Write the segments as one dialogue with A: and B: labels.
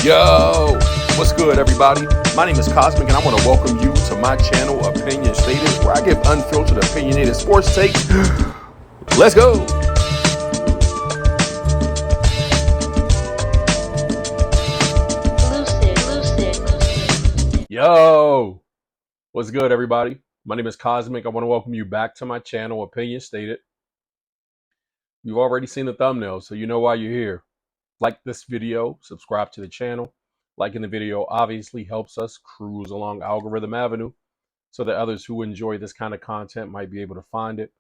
A: Yo, what's good, everybody? My name is Cosmic, and I want to welcome you to my channel, Opinion Stated, where I give unfiltered, opinionated sports takes. Let's go. Yo, what's good, everybody? My name is Cosmic. I want to welcome you back to my channel, Opinion Stated. You've already seen the thumbnail, so you know why you're here. Like this video, subscribe to the channel. Liking the video obviously helps us cruise along Algorithm Avenue so that others who enjoy this kind of content might be able to find it.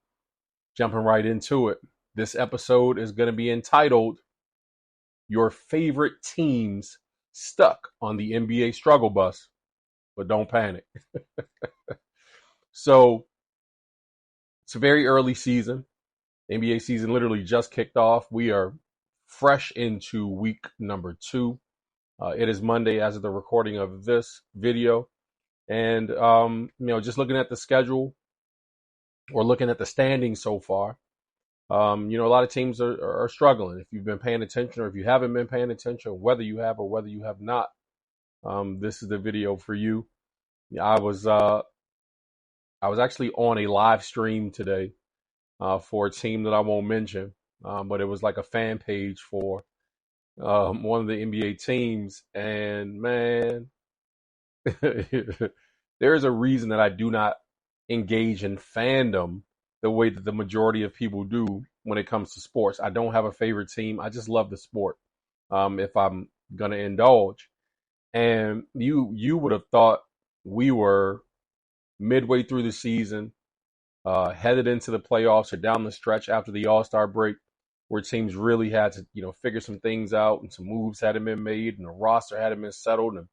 A: Jumping right into it. This episode is going to be entitled Your Favorite Teams Stuck on the NBA Struggle Bus. But don't panic. So it's a very early season. The NBA season literally just kicked off. We are fresh into week number 2. It is Monday as of the recording of this video. And, just looking at the schedule or looking at the standings so far, a lot of teams are struggling. If you've been paying attention or if you haven't been paying attention, whether you have or whether you have not, this is the video for you. I was actually on a live stream today for a team that I won't mention, but it was like a fan page for one of the NBA teams. And man, there is a reason that I do not engage in fandom the way that the majority of people do when it comes to sports. I don't have a favorite team. I just love the sport. If I'm going to indulge. And you would have thought we were midway through the season, headed into the playoffs or down the stretch after the All-Star break, where teams really had to, figure some things out and some moves hadn't been made and the roster hadn't been settled and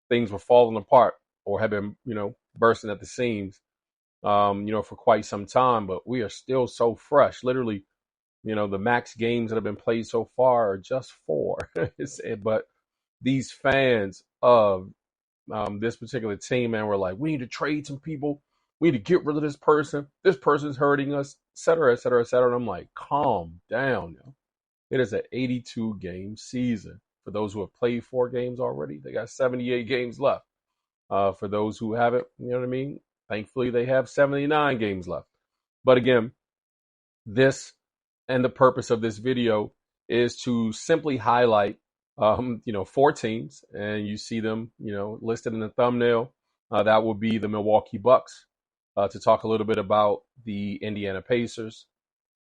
A: things were falling apart or had been, bursting at the seams, for quite some time. But we are still so fresh. Literally, the max games that have been played so far are just 4. But these fans of this particular team, man, were like, we need to trade some people. We need to get rid of this person. This person's hurting us, et cetera, et cetera, et cetera. And I'm like, calm down. It is an 82-game season. For those who have played 4 games already, they got 78 games left. For those who haven't, thankfully they have 79 games left. But again, this and the purpose of this video is to simply highlight 4 teams, and you see them, listed in the thumbnail. That will be the Milwaukee Bucks, to talk a little bit about the Indiana Pacers,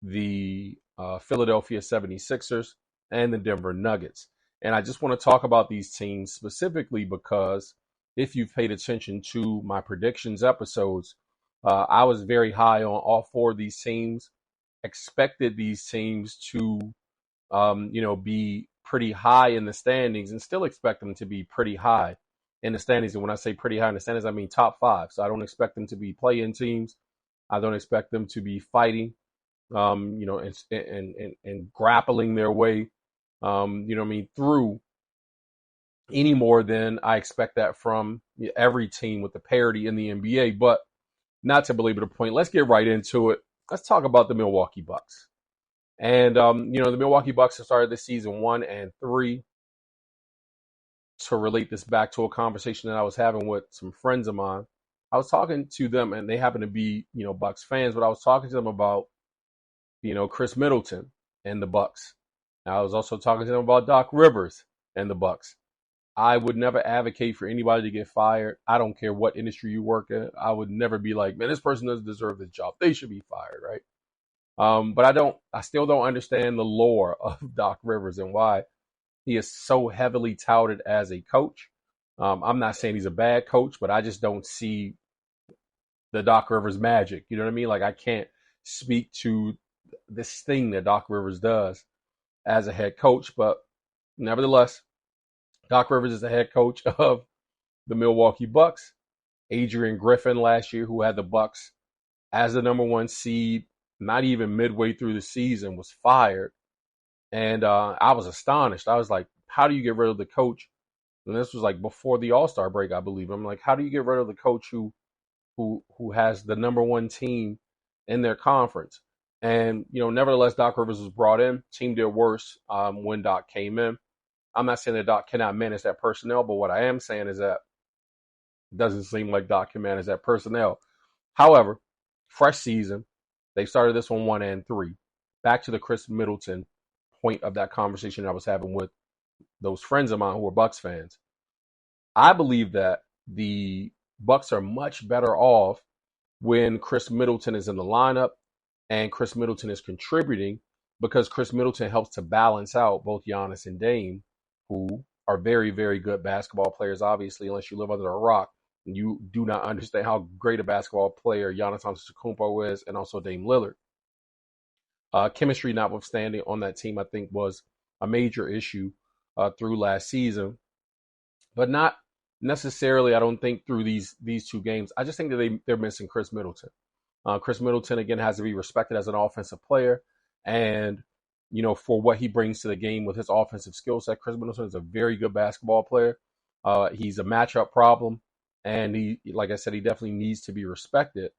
A: the Philadelphia 76ers, and the Denver Nuggets. And I just want to talk about these teams specifically because if you've paid attention to my predictions episodes, I was very high on all 4 of these teams, expected these teams to, be pretty high in the standings, and still expect them to be pretty high in the standings. And when I say pretty high in the standings, I mean top 5. So I don't expect them to be play-in teams. I don't expect them to be fighting, and grappling their way, through any more than I expect that from every team with the parity in the NBA. But not to belabor the point, let's get right into it. Let's talk about the Milwaukee Bucks. And, the Milwaukee Bucks have started this season 1-3. To relate this back to a conversation that I was having with some friends of mine, I was talking to them, and they happen to be, Bucks fans, but I was talking to them about, Chris Middleton and the Bucks. And I was also talking to them about Doc Rivers and the Bucks. I would never advocate for anybody to get fired. I don't care what industry you work in. I would never be like, man, this person doesn't deserve this job. They should be fired, right? But I still don't understand the lore of Doc Rivers and why he is so heavily touted as a coach. I'm not saying he's a bad coach, but I just don't see the Doc Rivers magic. You know what I mean? Like, I can't speak to this thing that Doc Rivers does as a head coach. But nevertheless, Doc Rivers is the head coach of the Milwaukee Bucks. Adrian Griffin last year, who had the Bucks as the number 1 seed, not even midway through the season, was fired. And I was astonished. I was like, how do you get rid of the coach? And this was like before the All-Star break, I believe. I'm like, how do you get rid of the coach who has the number 1 team in their conference? And, nevertheless, Doc Rivers was brought in. Team did worse when Doc came in. I'm not saying that Doc cannot manage that personnel, but what I am saying is that it doesn't seem like Doc can manage that personnel. However, fresh season, they started this one 1-3. Back to the Chris Middleton point of that conversation I was having with those friends of mine who are Bucks fans. I believe that the Bucks are much better off when Chris Middleton is in the lineup and Chris Middleton is contributing, because Chris Middleton helps to balance out both Giannis and Dame, who are very, very good basketball players, obviously, unless you live under a rock. You do not understand how great a basketball player Giannis Antetokounmpo is, and also Dame Lillard. Chemistry notwithstanding on that team, I think was a major issue through last season, but not necessarily, I don't think, through these two games. I just think that they're missing Chris Middleton. Chris Middleton, again, has to be respected as an offensive player. And, for what he brings to the game with his offensive skill set, Chris Middleton is a very good basketball player. He's a matchup problem. And he, like I said, he definitely needs to be respected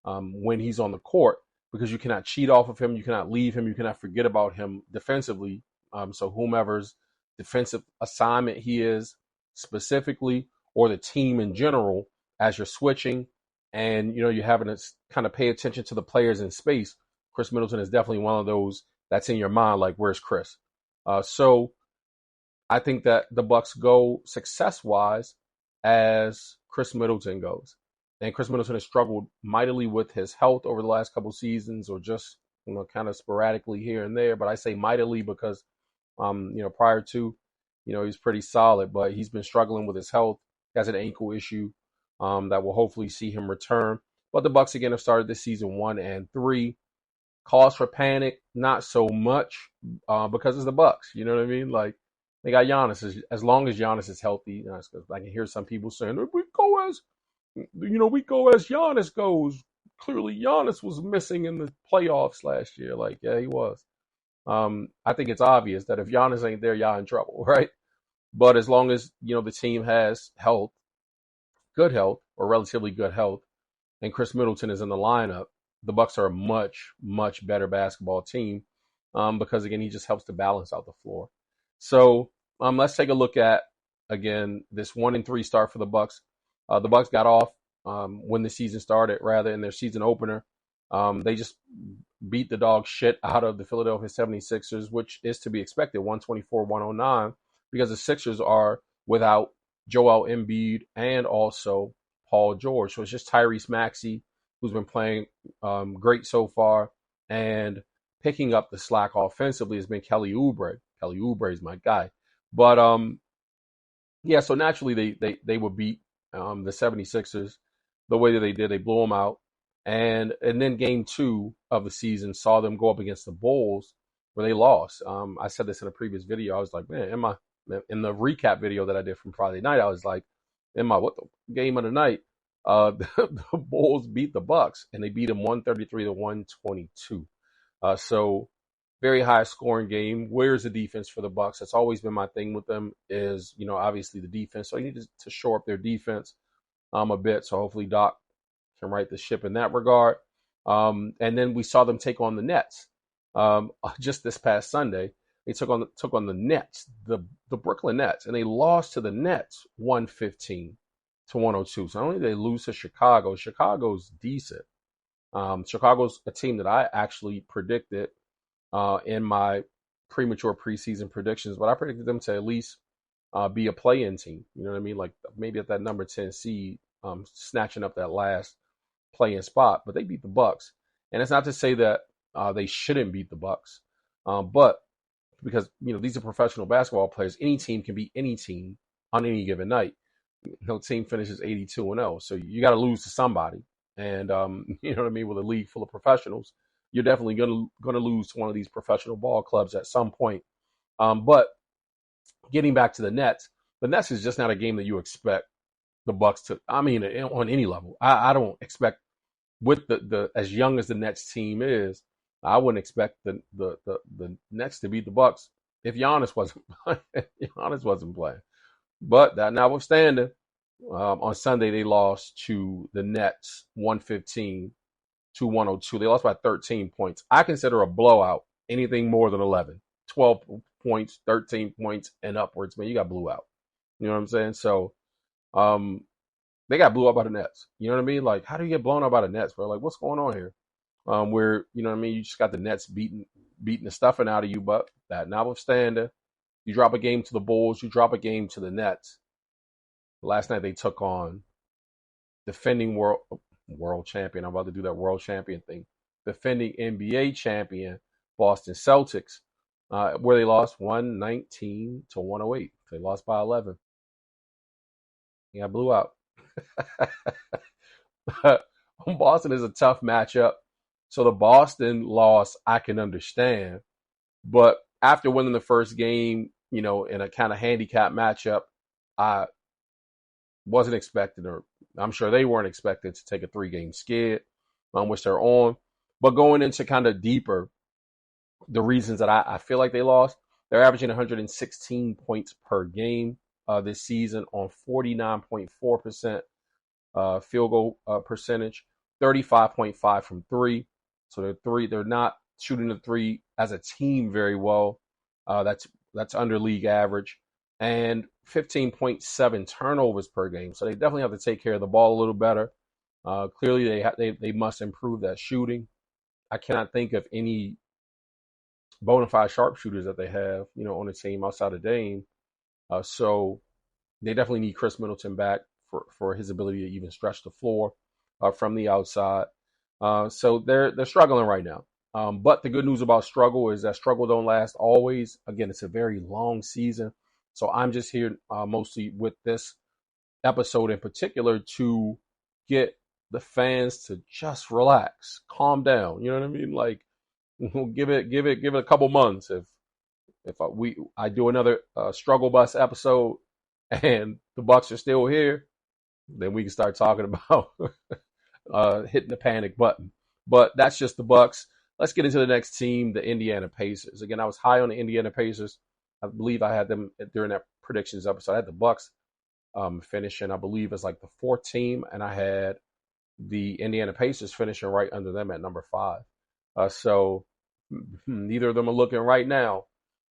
A: when he's on the court, because you cannot cheat off of him. You cannot leave him. You cannot forget about him defensively. So whomever's defensive assignment he is specifically, or the team in general, as you're switching and, you're having to kind of pay attention to the players in space, Chris Middleton is definitely one of those that's in your mind, like, where's Chris? So I think that the Bucks go success-wise as Chris Middleton goes. And Chris Middleton has struggled mightily with his health over the last couple seasons, or just, kind of sporadically here and there. But I say mightily because, prior to, he's pretty solid, but he's been struggling with his health. He has an ankle issue that will hopefully see him return. But the Bucks again have started this season 1-3. Cause for panic, not so much, because it's the Bucks. You know what I mean? Like, they got Giannis. As long as Giannis is healthy, I can hear some people saying, we go as Giannis goes. Clearly, Giannis was missing in the playoffs last year. Like, yeah, he was. I think it's obvious that if Giannis ain't there, y'all in trouble, right? But as long as, the team has health, good health, or relatively good health, and Chris Middleton is in the lineup, the Bucks are a much, much better basketball team, because, again, he just helps to balance out the floor. So let's take a look at, again, this 1-3 start for the Bucks. The Bucks got off when the season started, rather, in their season opener. They just beat the dog shit out of the Philadelphia 76ers, which is to be expected, 124-109, because the Sixers are without Joel Embiid and also Paul George. So it's just Tyrese Maxey, who's been playing great so far, and picking up the slack offensively has been Kelly Oubre. Kelly Oubre is my guy. But, yeah, so naturally they would beat the 76ers the way that they did. They blew them out. And then game 2 of the season saw them go up against the Bulls, where they lost. I said this in a previous video. I was like, man, in the recap video that I did from Friday night, I was like, what the game of the night? The Bulls beat the Bucks, and they beat them 133-122. So very high scoring game. Where's the defense for the Bucks? That's always been my thing with them, is, obviously the defense. So you need to shore up their defense a bit. So hopefully Doc can right the ship in that regard. And then we saw them take on the Nets just this past Sunday. They took on the Nets, the Brooklyn Nets, and they lost to the Nets 115-102. So not only did they lose to Chicago, Chicago's decent. Chicago's a team that I actually predicted in my premature preseason predictions, but I predicted them to at least be a play-in team. You know what I mean? Like, maybe at that number 10 seed, snatching up that last play-in spot. But they beat the Bucks, and it's not to say that they shouldn't beat the Bucks, but because these are professional basketball players, any team can beat any team on any given night. No team finishes 82-0, so you got to lose to somebody. And you know what I mean? With a league full of professionals, you're definitely gonna lose to one of these professional ball clubs at some point. But getting back to the Nets is just not a game that you expect the Bucks to. I mean, on any level, I don't expect, with the as young as the Nets team is, I wouldn't expect the Nets to beat the Bucks if Giannis wasn't playing. But that notwithstanding, on Sunday they lost to the Nets 115-102. They lost by 13 points. I consider a blowout anything more than 11. 12 points, 13 points, and upwards, man, you got blew out. You know what I'm saying? So they got blew up by the Nets. You know what I mean? Like, how do you get blown up by the Nets, bro? Like, what's going on here? Where, you know what I mean, you just got the Nets beating the stuffing out of you, but that notwithstanding, you drop a game to the Bulls, you drop a game to the Nets. Last night they took on defending world champion. I'm about to do that world champion thing. Defending NBA champion Boston Celtics, where they lost 119 to 108. They lost by 11. Yeah, blew out. Boston is a tough matchup. So the Boston loss, I can understand. But after winning the first game, you know, in a kind of handicap matchup, I wasn't expecting, or I'm sure they weren't expected to take a 3-game skid, which they're on. But going into kind of deeper, the reasons that I feel like they lost, they're averaging 116 points per game this season on 49.4% field goal percentage, 35.5 from three. So they're not shooting the three as a team very well. That's under league average, and 15.7 turnovers per game. So they definitely have to take care of the ball a little better. Clearly, they must improve that shooting. I cannot think of any bona fide sharpshooters that they have, you know, on the team outside of Dame. So they definitely need Chris Middleton back for his ability to even stretch the floor from the outside. So they're struggling right now. But the good news about struggle is that struggle don't last always. Again, it's a very long season. So I'm just here mostly with this episode in particular to get the fans to just relax, calm down. You know what I mean? Like, give it a couple months. If I do another struggle bus episode and the Bucks are still here, then we can start talking about hitting the panic button. But that's just the Bucks. Let's get into the next team, the Indiana Pacers. Again, I was high on the Indiana Pacers. I believe I had them during that predictions episode. I had the Bucks finishing, I believe, as like the 4th team, and I had the Indiana Pacers finishing right under them at number 5. So neither of them are looking right now,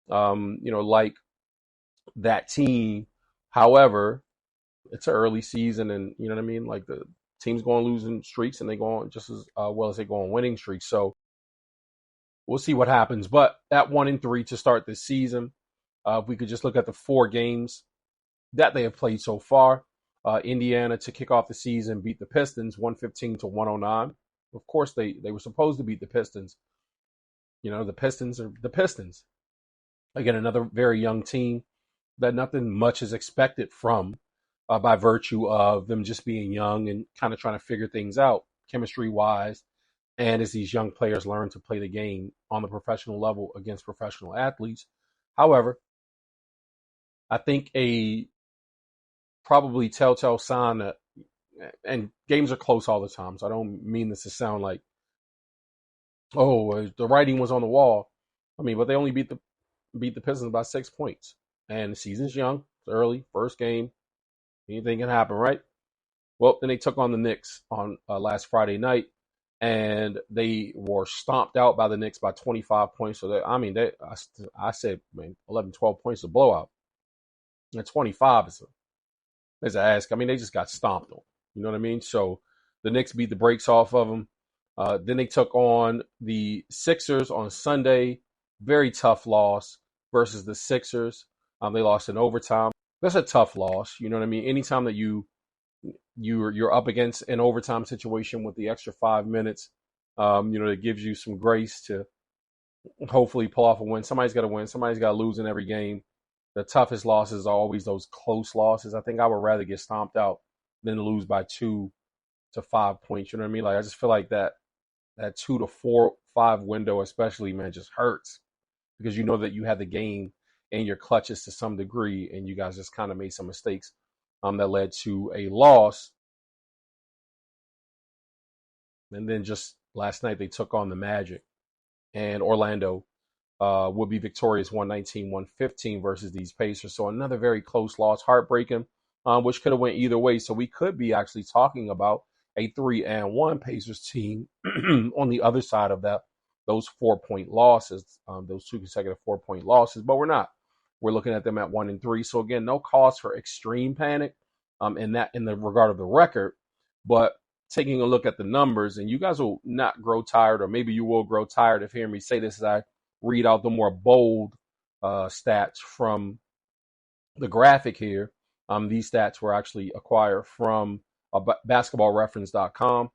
A: you know, like that team. However, it's an early season, and you know what I mean? Like, the team's going losing streaks, and they go on just as well as they go on winning streaks. So we'll see what happens. But at 1-3 to start this season, if we could just look at the 4 games that they have played so far, Indiana to kick off the season beat the Pistons 115 to 109. Of course, they were supposed to beat the Pistons. You know, the Pistons are the Pistons. Again, another very young team that nothing much is expected from by virtue of them just being young and kind of trying to figure things out chemistry-wise. And as these young players learn to play the game on the professional level against professional athletes. However, I think a probably telltale sign that, and games are close all the time, so I don't mean this to sound like, oh, the writing was on the wall. I mean, but they only beat the Pistons by 6 points. And the season's young, it's early, first game. Anything can happen, right? Well, then they took on the Knicks on last Friday night, and they were stomped out by the Knicks by 25 points. So, I said, man, 11, 12 points of blowout. And 25 is an ask. I mean, they just got stomped on. You know what I mean? So the Knicks beat the brakes off of them. Then they took on the Sixers on Sunday. Very tough loss versus the Sixers. They lost in overtime. That's a tough loss. You know what I mean? Anytime that you're up against an overtime situation with the extra 5 minutes, you know, it gives you some grace to hopefully pull off a win. Somebody's got to win. Somebody's got to lose in every game. The toughest losses are always those close losses. I think I would rather get stomped out than to lose by 2 to 5 points. You know what I mean? Like, I just feel like that 2 to 4, 5 window, especially, man, just hurts because you know that you had the game in your clutches to some degree, and you guys just kind of made some mistakes that led to a loss. And then just last night, they took on the Magic, and Orlando would be victorious 119-115 versus these Pacers. So another very close loss, heartbreaking, which could have went either way. So we could be actually talking about a 3-1 Pacers team on the other side of that those 4-point losses, those 2 consecutive 4-point losses, but we're not. We're looking at them at 1-3. So again, no cause for extreme panic in the regard of the record, but taking a look at the numbers, and you guys will not grow tired, or maybe you will grow tired of hearing me say this as I read out the more bold stats from the graphic here. These stats were actually acquired from basketballreference.com.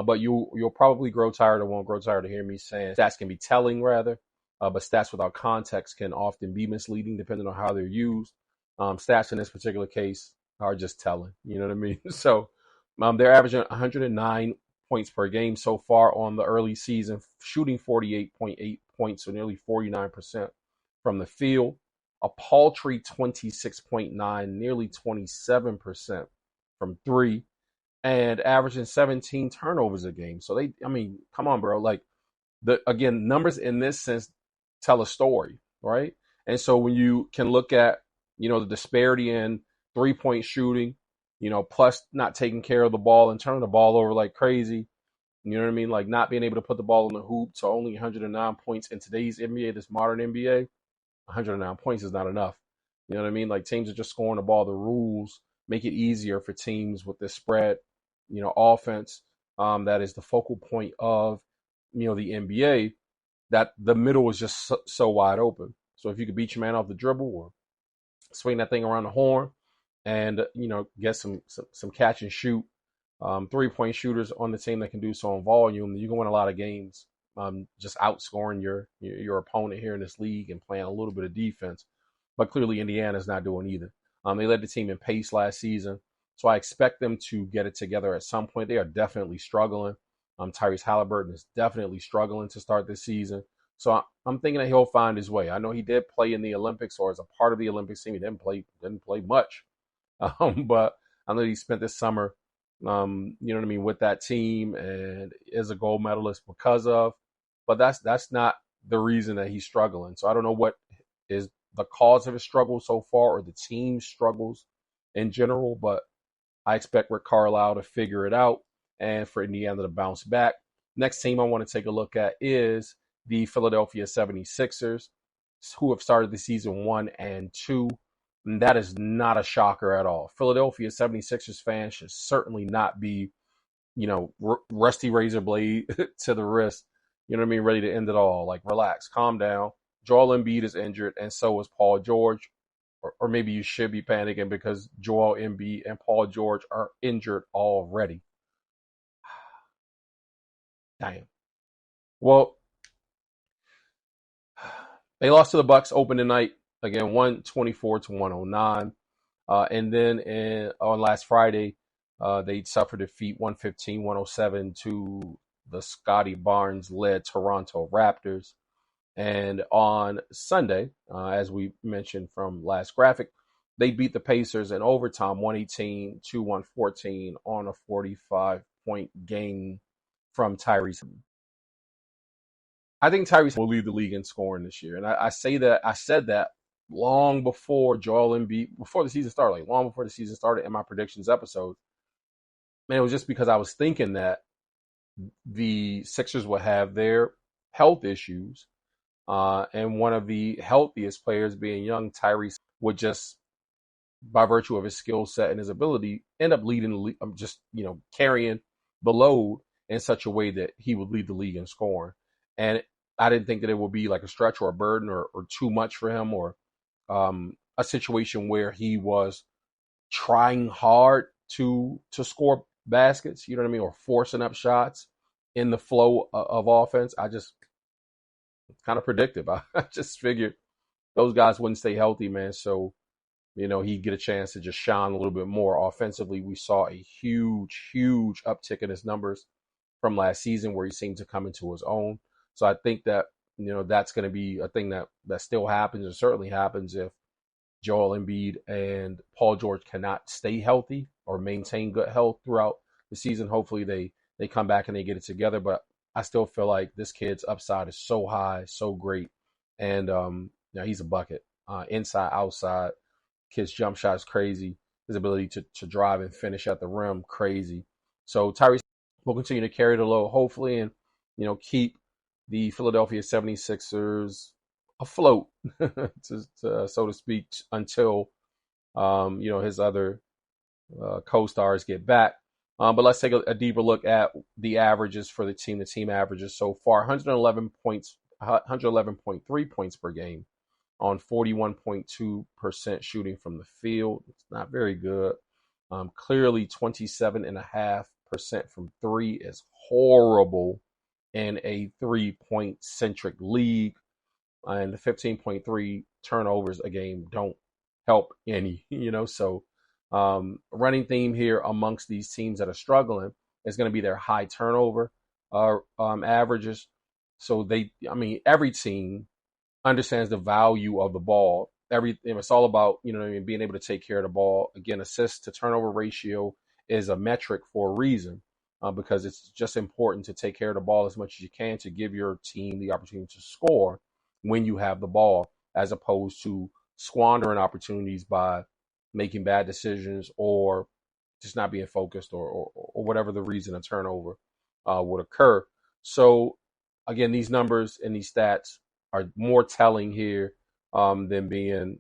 A: But you'll probably grow tired or won't grow tired of hearing me saying stats can be telling, rather, but stats without context can often be misleading depending on how they're used. Stats in this particular case are just telling. You know what I mean? So they're averaging 109 points per game so far on the early season, shooting 48.8 points, so nearly 49% from the field. A paltry 26.9, nearly 27% from three, and averaging 17 turnovers a game. So come on, bro. Like, again, numbers in this sense tell a story, right? And so when you can look at, the disparity in 3-point shooting, plus not taking care of the ball and turning the ball over like crazy, you know what I mean? Like, not being able to put the ball in the hoop, so only 109 points in today's NBA, this modern NBA, 109 points is not enough. You know what I mean? Like, teams are just scoring the ball. The rules make it easier for teams with this spread, offense, that is the focal point of, the NBA, that the middle is just so wide open. So if you could beat your man off the dribble or swing that thing around the horn and, get some catch and shoot, 3-point shooters on the team that can do so in volume, you can win a lot of games, just outscoring your opponent here in this league and playing a little bit of defense. But clearly Indiana's not doing either. They led the team in pace last season, so I expect them to get it together at some point. They are definitely struggling. Tyrese Halliburton is definitely struggling to start this season. So I'm thinking that he'll find his way. I know he did play in the Olympics, or as a part of the Olympics team. He didn't play much, but I know he spent this summer, you know what I mean, with that team, and is a gold medalist because of. But that's not the reason that he's struggling. So I don't know what is the cause of his struggle so far, or the team's struggles in general, but I expect Rick Carlisle to figure it out and for Indiana to bounce back. Next team I want to take a look at is the Philadelphia 76ers, who have started the season 1-2. And that is not a shocker at all. Philadelphia 76ers fans should certainly not be, rusty razor blade to the wrist, you know what I mean, ready to end it all. Like, relax, calm down. Joel Embiid is injured, and so is Paul George. Or maybe you should be panicking because Joel Embiid and Paul George are injured already. Damn. Well, they lost to the Bucks opening night, again, 124-109. And then on last Friday, they suffered defeat 115-107 to the Scotty Barnes-led Toronto Raptors. And on Sunday, as we mentioned from last graphic, they beat the Pacers in overtime, 118-114 on a 45-point game from Tyrese. I think Tyrese will lead the league in scoring this year. And I said that long before Joel Embiid, before the season started, like long before the season started in my predictions episode. And it was just because I was thinking that the Sixers would have their health issues. And one of the healthiest players being young Tyrese would just, by virtue of his skill set and his ability, end up leading, just, carrying the load in such a way that he would lead the league in scoring. And I didn't think that it would be like a stretch or a burden or too much for him, or a situation where he was trying hard to score baskets, you know what I mean, or forcing up shots in the flow of offense. I just kind of predictive. I just figured those guys wouldn't stay healthy, man. So, he'd get a chance to just shine a little bit more. Offensively, we saw a huge, huge uptick in his numbers from last season, where he seemed to come into his own. So I think that, that's going to be a thing that still happens, and certainly happens if Joel Embiid and Paul George cannot stay healthy or maintain good health throughout the season. Hopefully they come back and they get it together. But I still feel like this kid's upside is so high, so great. And he's a bucket. Inside, outside. Kid's jump shot is crazy. His ability to drive and finish at the rim, crazy. So Tyrese will continue to carry the load, hopefully, and keep the Philadelphia 76ers afloat, so to speak, until his other co-stars get back. But let's take a deeper look at the averages for the team. The team averages so far 111 points, 111.3 points per game on 41.2% shooting from the field. It's not very good. Clearly 27.5% from three is horrible in a 3-point centric league. And the 15.3 turnovers a game don't help any, so running theme here amongst these teams that are struggling is going to be their high turnover averages. So every team understands the value of the ball. It's all about, being able to take care of the ball. Again, assist to turnover ratio is a metric for a reason, because it's just important to take care of the ball as much as you can to give your team the opportunity to score when you have the ball, as opposed to squandering opportunities by making bad decisions or just not being focused or whatever the reason a turnover would occur. So again, these numbers and these stats are more telling here than being,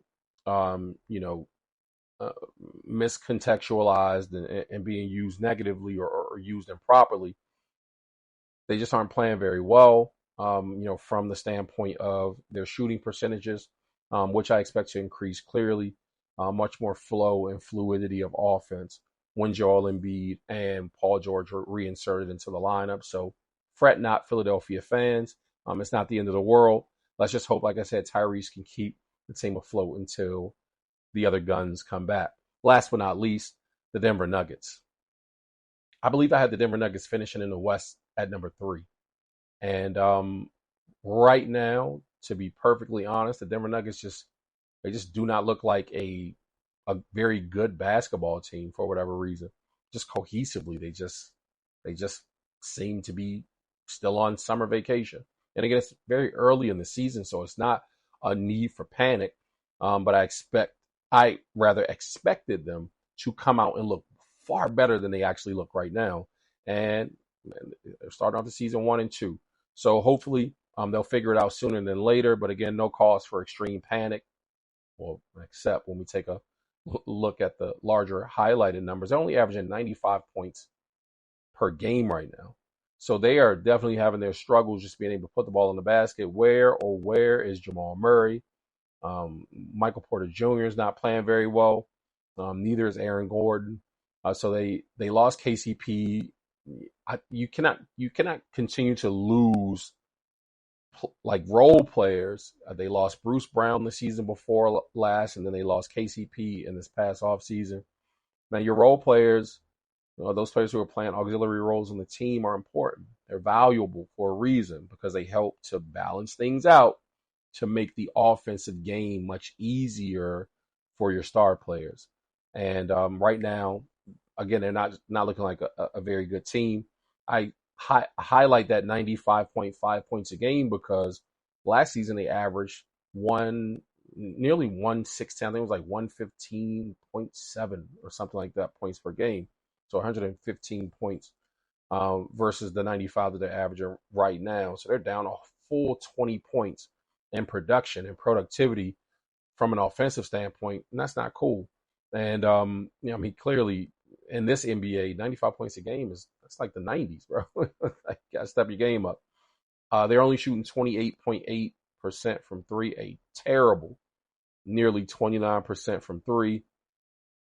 A: miscontextualized and being used negatively or used improperly. They just aren't playing very well, from the standpoint of their shooting percentages, which I expect to increase clearly. Much more flow and fluidity of offense when Joel Embiid and Paul George were reinserted into the lineup. So fret not, Philadelphia fans. It's not the end of the world. Let's just hope, like I said, Tyrese can keep the team afloat until the other guns come back. Last but not least, the Denver Nuggets. I believe I had the Denver Nuggets finishing in the West at number 3. And right now, to be perfectly honest, the Denver Nuggets just do not look like a very good basketball team for whatever reason. Just cohesively, they just seem to be still on summer vacation. And again, it's very early in the season, so it's not a need for panic. But I rather expected them to come out and look far better than they actually look right now. And they're starting off the season 1 and 2. So hopefully they'll figure it out sooner than later. But again, no cause for extreme panic. Well, except when we take a look at the larger highlighted numbers, they're only averaging 95 points per game right now. So they are definitely having their struggles just being able to put the ball in the basket. Where is Jamal Murray? Michael Porter Jr. is not playing very well. Neither is Aaron Gordon. So they lost KCP. You cannot continue to lose like role players. They lost Bruce Brown the season before last, and then they lost KCP in this past offseason. Now your role players, those players who are playing auxiliary roles on the team, are important. They're valuable for a reason, because they help to balance things out to make the offensive game much easier for your star players. And right now, again, they're not looking like a very good team. I highlight that 95.5 points a game because last season they averaged nearly 116. I think it was like 115.7 or something like that points per game. So 115 points versus the 95 that they're averaging right now. So they're down a full 20 points in production and productivity from an offensive standpoint, and that's not cool. And clearly in this NBA, 95 points a game that's like the 90s, bro. You gotta step your game up. They're only shooting 28.8% from three, a terrible, nearly 29% from three.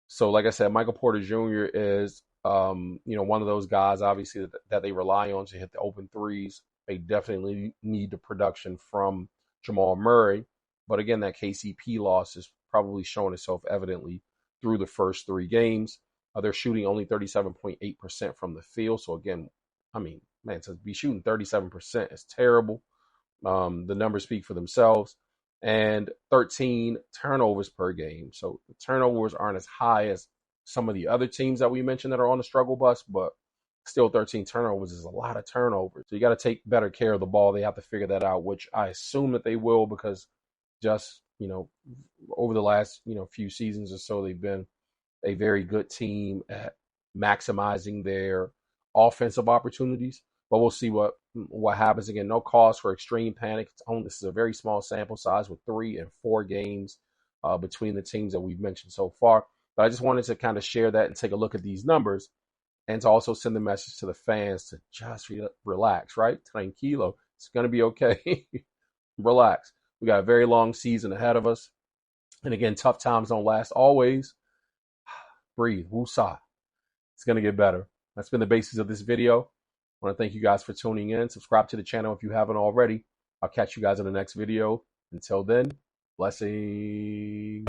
A: So, like I said, Michael Porter Jr. is, one of those guys, obviously, that they rely on to hit the open threes. They definitely need the production from Jamal Murray. But again, that KCP loss is probably showing itself evidently through the first 3 games. They're shooting only 37.8% from the field. So again, to be shooting 37% is terrible. The numbers speak for themselves. And 13 turnovers per game. So the turnovers aren't as high as some of the other teams that we mentioned that are on the struggle bus, but still 13 turnovers is a lot of turnovers. So you got to take better care of the ball. They have to figure that out, which I assume that they will, because just, over the last, few seasons or so, they've been a very good team at maximizing their offensive opportunities. but we'll see what happens. Again, no cause for extreme panic. This is a very small sample size with 3 and 4 games between the teams that we've mentioned so far. But I just wanted to kind of share that and take a look at these numbers, and to also send the message to the fans to just relax, right? Tranquilo. It's going to be okay. Relax. We got a very long season ahead of us. And again, tough times don't last always. Breathe. Woosah. It's going to get better. That's been the basis of this video. I want to thank you guys for tuning in. Subscribe to the channel if you haven't already. I'll catch you guys in the next video. Until then, blessings.